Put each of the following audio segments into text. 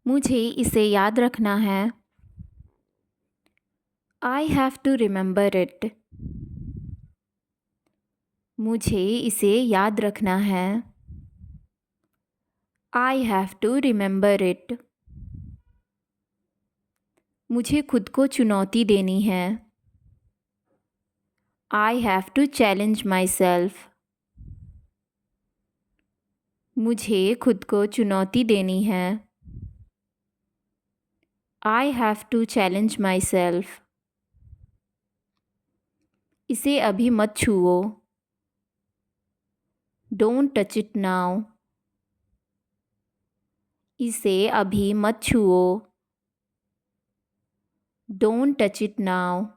मुझे इसे याद रखना है। I have to remember it. मुझे इसे याद रखना है। I have to remember it. मुझे खुद को चुनौती देनी है। I have to challenge myself. मुझे खुद को चुनौती देनी है। I have to challenge myself. इसे अभी मत छुओ। Don't touch it now. इसे अभी मत छुओ। Don't touch it now.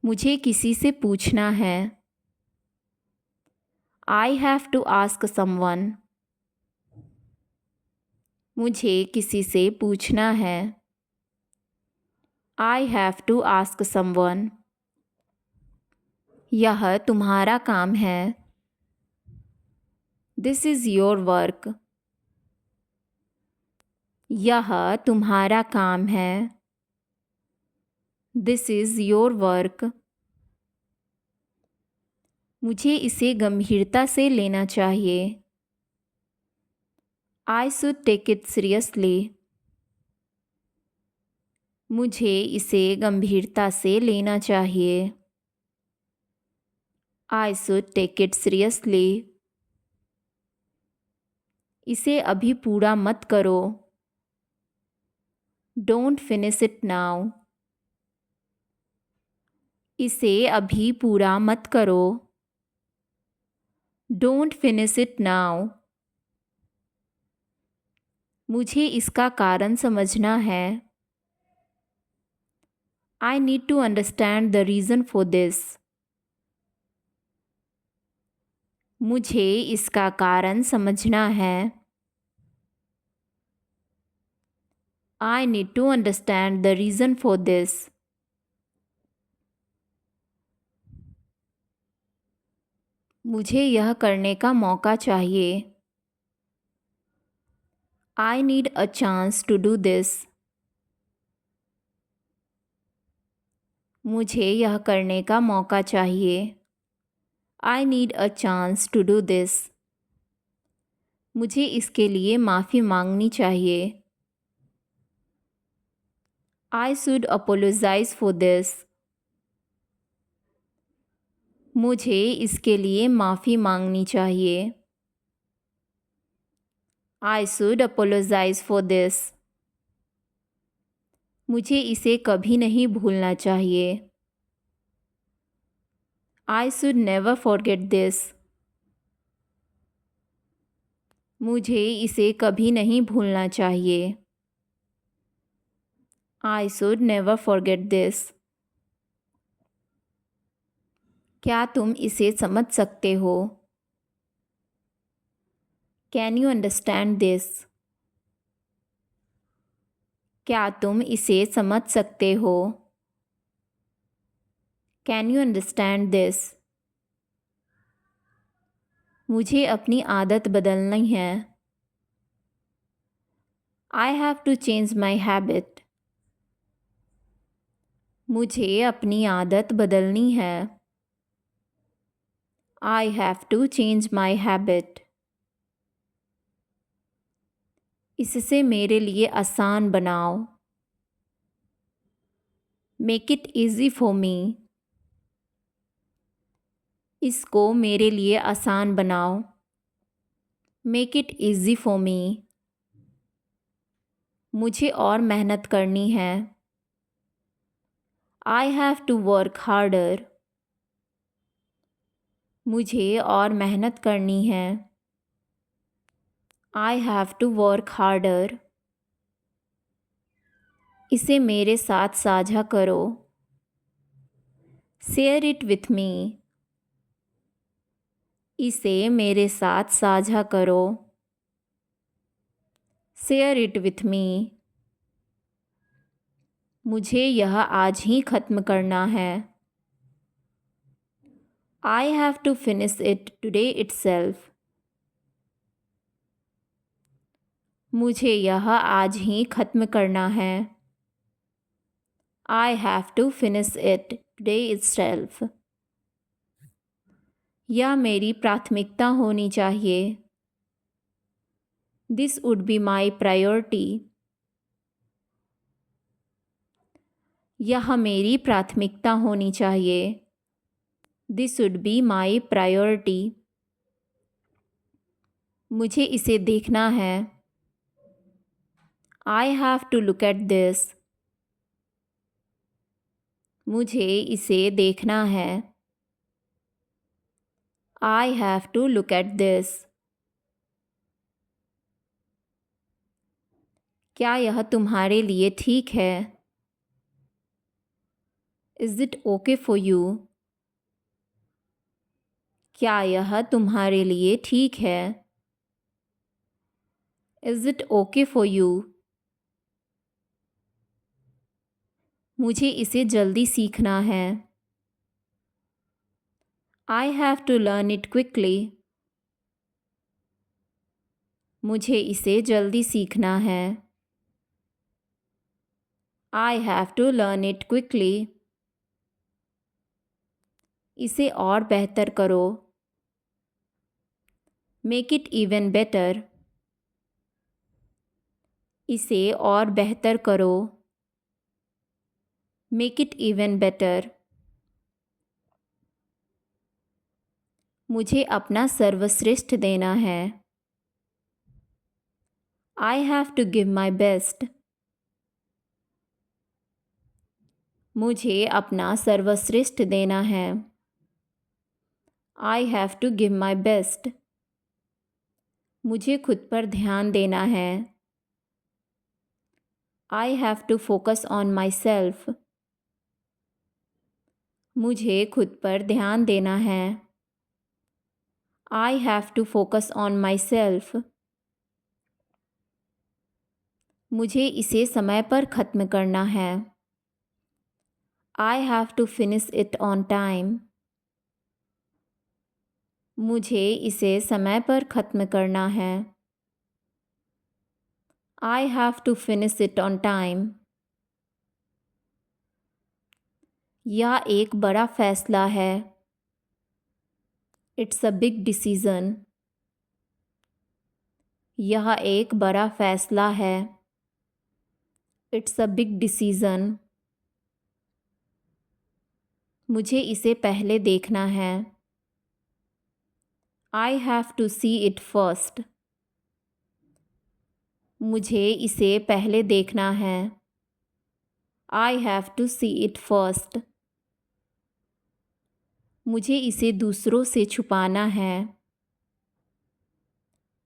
मुझे किसी से पूछना है। I have to ask someone. मुझे किसी से पूछना है। I have to ask someone. यह तुम्हारा काम है। This is your work. यह तुम्हारा काम है। This is your work. मुझे इसे गंभीरता से लेना चाहिए। I should take it seriously. मुझे इसे गंभीरता से लेना चाहिए। I should take it seriously. इसे अभी पूरा मत करो। Don't finish it now. इसे अभी पूरा मत करो। Don't finish it now. मुझे इसका कारण समझना है। I need to understand the reason for this. मुझे इसका कारण समझना है। I need to understand the reason for this. मुझे यह करने का मौका चाहिए। I need a chance to do this. मुझे यह करने का मौका चाहिए। I need a chance to do this. मुझे इसके लिए माफ़ी मांगनी चाहिए। I should apologize for this. मुझे इसके लिए माफ़ी मांगनी चाहिए। I should apologize for this. मुझे इसे कभी नहीं भूलना चाहिए। I should never forget this. मुझे इसे कभी नहीं भूलना चाहिए। I should never forget this. क्या तुम इसे समझ सकते हो? Can you understand this? क्या तुम इसे समझ सकते हो? Can you understand this? मुझे अपनी आदत बदलनी है। I have to change my habit. मुझे अपनी आदत बदलनी है। I have to change my habit. इससे मेरे लिए आसान बनाओ। Make it easy for me. इसको मेरे लिए आसान बनाओ। Make it easy for me. मुझे और मेहनत करनी है। I have to work harder. मुझे और मेहनत करनी है। I have to work harder. इसे मेरे साथ साझा करो। Share it with me. इसे मेरे साथ साझा करो। Share it with me. मुझे यह आज ही ख़त्म करना है। I have to finish it today itself. मुझे यह आज ही ख़त्म करना है। I have to finish it today itself. यह मेरी प्राथमिकता होनी चाहिए। This would be my priority. यह मेरी प्राथमिकता होनी चाहिए। This would be my priority. मुझे इसे देखना है। I have to look at this. मुझे इसे देखना है। I have to look at this. क्या यह तुम्हारे लिए ठीक है? Is it okay for you? क्या यह तुम्हारे लिए ठीक है? Is it okay for you? मुझे इसे जल्दी सीखना है। I have to learn it quickly. मुझे इसे जल्दी सीखना है। I have to learn it quickly. इसे और बेहतर करो। Make it even better. इसे और बेहतर करो। Make it even better. मुझे अपना सर्वश्रेष्ठ देना है। I have to give my best. मुझे अपना सर्वश्रेष्ठ देना है। I have to give my best. मुझे खुद पर ध्यान देना है। I have to focus on myself. मुझे खुद पर ध्यान देना है। I have to focus on myself. मुझे इसे समय पर ख़त्म करना है। I have to finish it on time. मुझे इसे समय पर ख़त्म करना है। I have to finish it on time. यह एक बड़ा फैसला है। It's a big decision. यह एक बड़ा फैसला है। It's a big decision. मुझे इसे पहले देखना है। I have to see it first. मुझे इसे पहले देखना है। I have to see it first. मुझे इसे दूसरों से छुपाना है।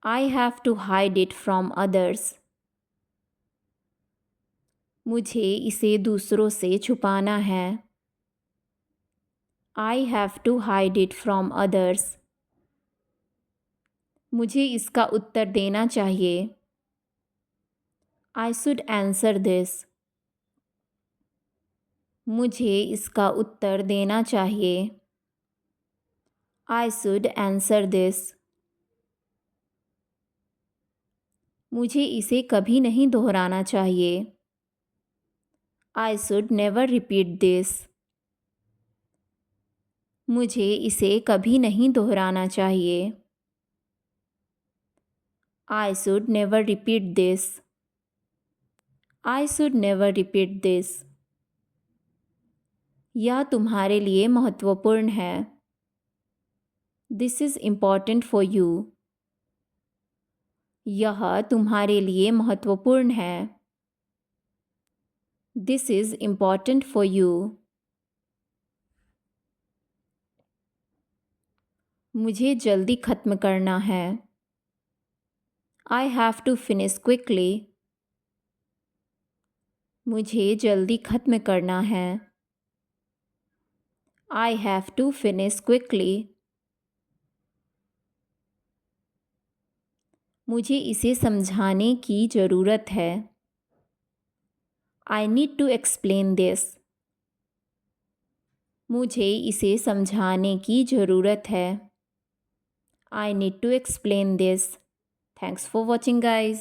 I have to hide it from others. मुझे इसे दूसरों से छुपाना है। I have to hide it from others. मुझे इसका उत्तर देना चाहिए। I should answer this. मुझे इसका उत्तर देना चाहिए। I should answer this. मुझे इसे कभी नहीं दोहराना चाहिए। I should never repeat this. मुझे इसे कभी नहीं दोहराना चाहिए। I should never repeat this. I should never repeat this. यह तुम्हारे लिए महत्वपूर्ण है। This is important for you. यह तुम्हारे लिए महत्वपूर्ण है। This is important for you. मुझे जल्दी ख़त्म करना है। I have to finish quickly. मुझे जल्दी ख़त्म करना है। I have to finish quickly. मुझे इसे समझाने की ज़रूरत है। I need to explain this. मुझे इसे समझाने की ज़रूरत है। I need to explain this. Thanks for watching, guys.